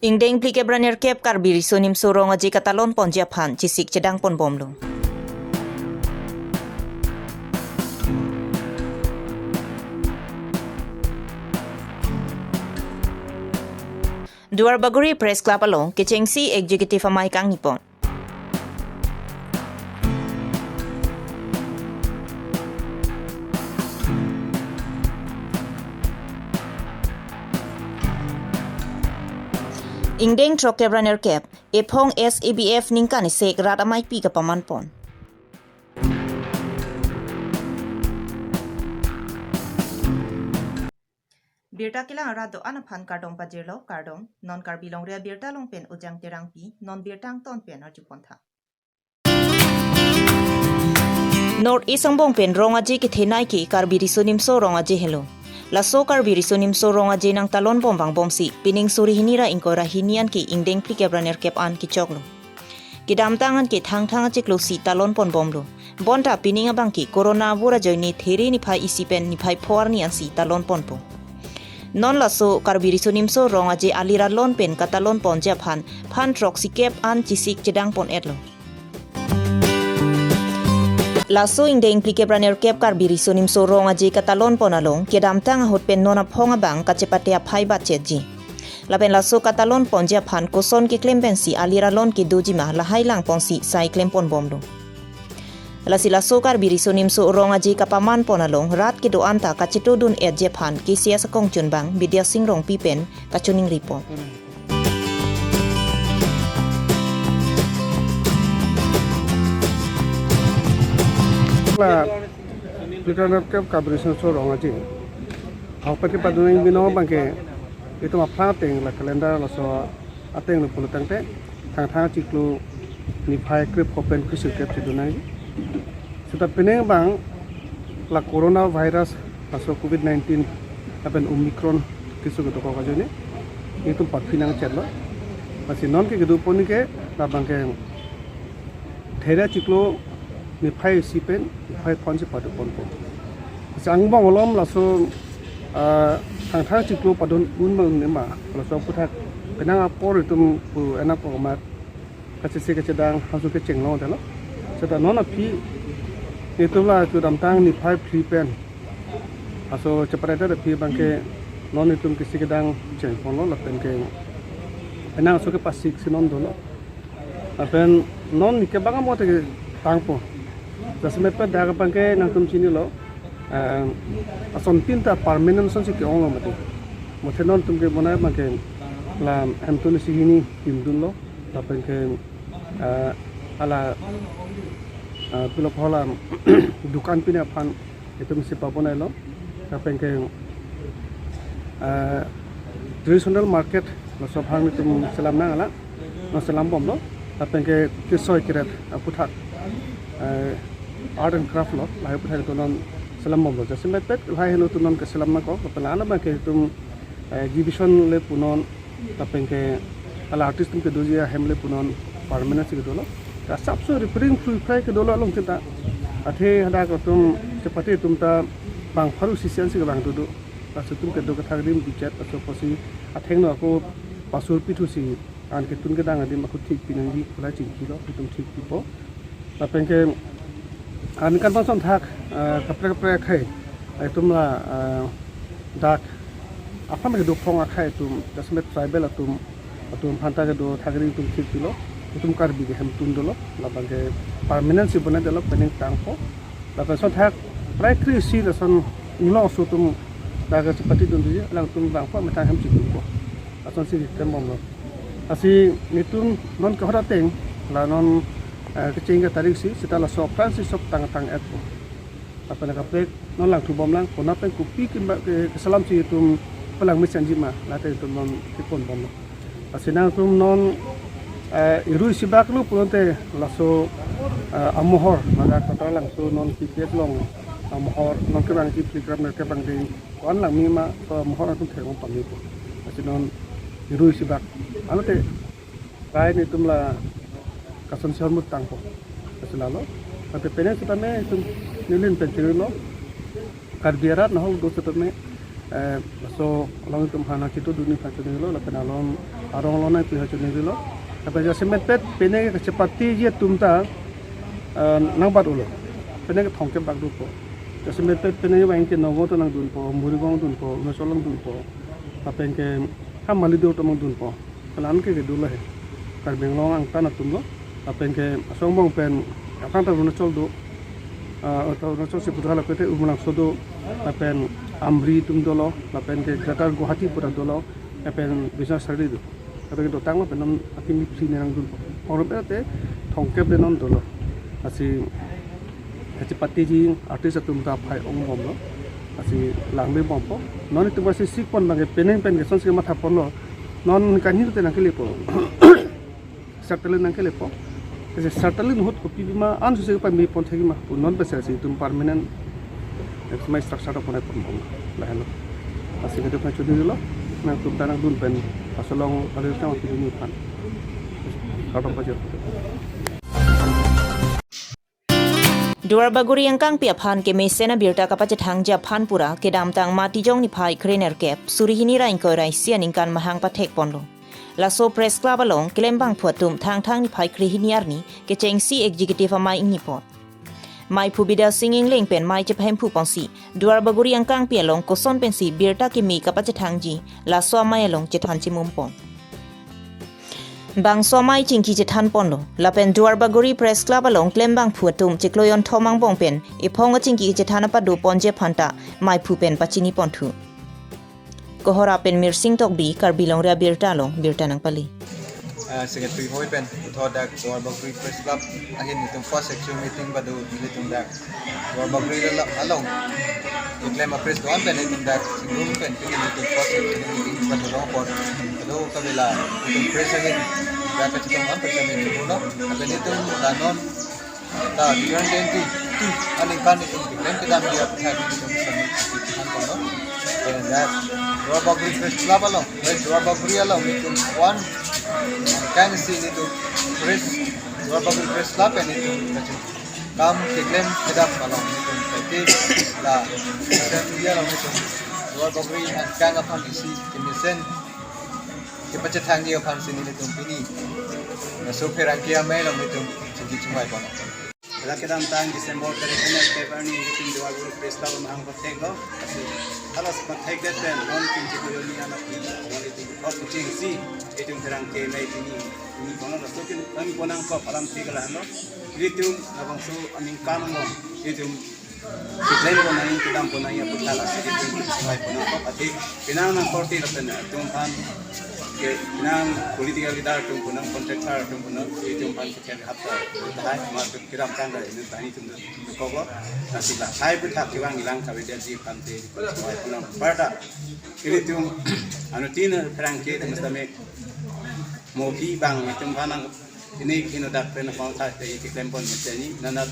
Ingdeng plike braner kep karbiri sonim sorong aji katalon ponjia phan cisik cedang pon bomlu. Duar Baguri Press Club along kecengsi executive amai kang nipon. Ingdeng troke braner kep epong SABF ningkan sek rat amai pi kapaman pon. Birta kilang arado anaphan kardong pajirlo kardong non karbilong rea birta long pen ujang terang pi non birtang ton pen arjupon tha. North East ang bong pen rong aji ki thenai ki karbiri sonim so rong aji hello. La so karbiri sonim so rong aji nang talon bombang bomsi pining suri hinira ingkora hinian ki ingdeng plike braner kep an ki choklo. Ki dam tangan ki thang thang aji klosi talon pon bomlo. Bonta pining abang ki corona bura joini theri ni phai isi pen ni phai phor ni ansi talon pon po. Non laso karbiri sonim so rong aje alira lon pen katalon pon ja phan trok sikep an cisik cedang pon etlo. Laso ingdeng plike braner kep karbiri sonim so rong aje katalon pon along kedam tang hot pen nona phonga bang kacepatia phai ba chetji. Lapen laso katalon pon ja phan koson ki klempensi alira lon ki dojima lahai lang ponsi sai klem pon bomlo. Lasila sokar biri sonim so rong aji kapaman ponalong rat ki doan ta kacito dun je phan ki sia sakong chunbang bidya sing rong pipen kachuning ripon. La Lieutenant Cap Cabrizon so rong aji. How pati paduning bino bangke itu maplating la kalender la so ateng lu pulutang te thang ciklu ni phai krip open kusu kep tidunai. Sudah pening bang la coronavirus atau COVID-19 apen Omicron kisu gitu kau kaji ni itu patfinang cedlo masih non ke gitu pun ke la bangke thera ciklo ni phai sipen phai ponsi padu pon pon sang bang olom la so thang ciklo padun unbang ni ma la so putak penang apor itu pu enak pengamat kasih sekecedang hasil keceng lo telo sudah non api itulah tu tang ni pipe tripen aso cepat ada pi bangke non itu kisi kedang ceng pono la pen ke enang so ke pasik sinon dolo apen non ni ke banga mo te tangpo dasme pe daga bangke nang tum sini lo ason tinta permanent son si ke onlo mate mo te non tum ke bona bangke la am tu ni sini himdun lo la pen ke ala pilo phola dukan pina phan itu mesti paponai lo kapeng ke traditional market lo sophang itu selam nang ala no selam bom lo kapeng ke kisoi kiret puthak art and craft lo lai puthak itu non selam bom lo jase mepet lai helo tu non ke selam na ko pelana ba ke tum exhibition le punon kapeng ke ala artist tum ke dojia hemle punon permanent ke dolo ta sabso repairing free fry ke dolo long cinta athe hada ko tum cepati tum ta bang pharu sisian si bang dudu pasu tum ke do ka thagdim dichat pasu pasi atheng no ko pasur pithu si an ke tun ke dang adim aku thik pinang di kula ching kilo tum thik pipo ta pen ke an kan bang som thak kapre khai ai tum la dak apa me do phong khai tum dasmet tribal atum phanta ke do thagri tum thik kilo tum karbi ke hem tun dolo la bangke permanent si bana dolo pening tangpo la person thak prai kri si la son no so tum daga seperti dun dia lang tum bang po mata hem chiku ko ason si kem bom lo asi nitun non ka hora teng la non kecing ke tarik si setelah so francis sok tang et po apa nak apek non lang tu bom lang ko na pen kupi ke salam si tum pelang mesan jima la te tum non tipon bom lo asi nang tum non irui sibak lu punte laso amohor maka kata lang so non tiket long amohor non ke bang tiket mer ke bang ding kon lang mima so amohor tu theng pam ni ko asi non irui sibak alote kai ni tumla kason sion mut tang ko asi lalo ate pene sutame tum nilin penchiro lo karbierat no do sutame so long tum hana kitu dunia pacu ni lo lapen alon arong lo nai pihacu ni lo tapi jasa semet pet pene ke cepati je tumta nang bat ulo pene ke thongke bak du po jasa semet pet pene bang ke nogo to nang dun po muri gong dun po mesolong dun po apen ke ham mali do to mang dun po pelan ke du lo he kar benglong ang tan tum lo apen ke asong bong pen akan ta runa chol do atau runa se putra la pete umulang sodo apen amri tum dolo apen ke gratar guwahati pura dolo apen bisa sari do tapi ke dotang lo penon akim sini nang dun po oro pete thongke penon dolo asi cepati ji artis tum ta phai ong bom lo asi langbe bom po non itu masih sikpon bang peneng pen ke sonse matha pon lo non kanhi te nang ke lepo satele nang ke lepo jadi satele nuhut kopi bima an susah pa mi pon thegi ma non besa si tum permanent mai structure pon pon bom lah lo asi ke pa chudi lo nang tum tanang dun pen asolong ale sama tu ni pan kado pa jo Duar baguri yang kang pia phan ke mesena birta kapache thangja phan pura ke dam tang mati jong ni phai krener kep suri hini rain ko rai sian ingkan mahang pathek ponlo la so press club along kelembang phuatum thang ni phai kri hiniar ni ke chengsi executive amai ni pot mai phubida singing leng pen mai che phem phu ponsi duar baguri yang kang pia long koson pensi birta ke mi kapache thangji la so mai long che than chi mum pon bang somai chingki je than ponlo lapen duar baguri press club along klembang phuatum chikloyon thomang bong pen iphong chingki je thana pa do ponje phanta mai phu pen pachini ponthu kohora pen mirsing tok bi karbilong ra birta long birta nang pali secretary hoi pen thodak duar baguri press club ahin itum first section meeting badu itum dak duar baguri along iklem press doan pen itum dak singum pen tingin itum first section meeting badu long pon do kabila itum press again dak chitom am press meeting no aben itum danon da different entity tu aning kan itum iklem kedam dia phai itum summit kan kono and that duar baguri press club along duar baguri along itum one kan si itu press duar baguri press club and itu macam kam iklem kedam along itu tapi la dan dia along itu duar baguri kan apan isi kimisen kepace thang dia apan sini itu ini so perang kia mai along itu jadi cuma kono Dalam kedam tang Desember tradisional paper ni itu duar baguri press club mahang pathek lo alas pathek dan non kinci ko ni anak ni itu kos kucing si itu terang ke mai ini kono so kin kami konang ko alam tigala no itu abang so amin kan mo itu iklaim ko nai kedam ko nai apu thala se itu mai kono ko ati pinang nang korti laten tum pan ke pinang political leader tum kunang contractor tum kunang itu pan ke hapta dai ma kiram kan da ini tani tum ko ko nasila hai pu thak kiwang ilang ka bedia ji pan te mai kono parta itu anu tin perang ke mestame mopi bang itu panang ini kino dak pen pang ta te iklaim pon meteni nanat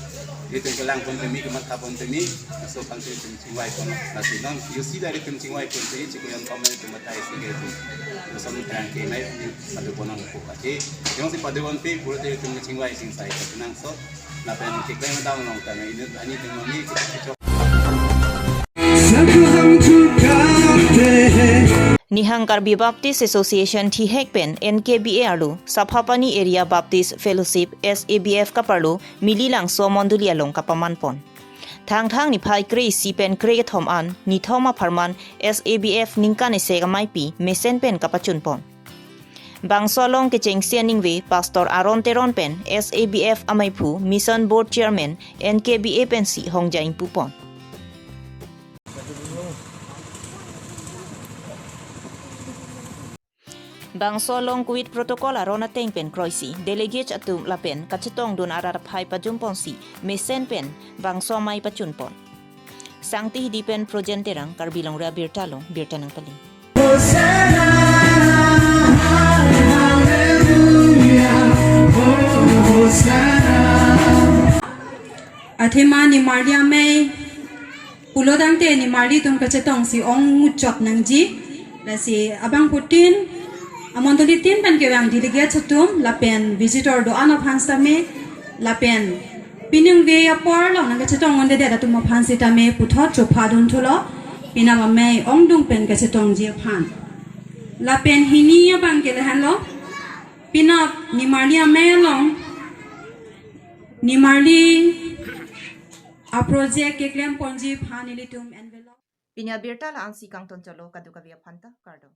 itu kelang pun demi kemat pun demi so pan te cingwai kono nasi non you see dari cingwai pun te cikuyan komen itu matai sige itu so mi perang ke mai pada ponang ko pati yang si pada won pe pura te itu cingwai sing sai tenang so na pen iklaim daw nong ta ini ani te mami Nihang Karbi Baptist Association Thi Hekpen NKBA arlo Saphapani Area Baptist Fellowship SABF kaparlo mililang so monduli along kapamanpon thang ni phai kre sipen kre thom an ni thoma pharman SABF ningkan ese gamai pi mesen pen kapachunpon bangsolong ke chengsianing we Pastor Aaron Teron pen SABF amaipu Mission Board Chairman NKBA pen si hongjaing pupon bang solong kuit protokol arona tengpen kroisi delegate atum lapen kachetong don arar phai pajumpon si mesen pen bang somai pachunpon sangti dipen projenterang karbilong ra birtalong birtanang pali athema ni maria mai pulodang te ni mari tung kachetong si ong muchot nangji la si abang putin amondoli tin pan ke wang delegate chatum lapen visitor do ana phansta me lapen pinung ve apor lo nang chetong onde da tum phansi ta me puthot chopha dun thulo pina ba mai ong dung pen ka chetong je phan la pen hini ya bang ke han lo pina ni maria mai long ni marli a project ke klem ponji phan ilitum envelope Pinya birta la ang sikang ton chalo kaduka via phanta kardo.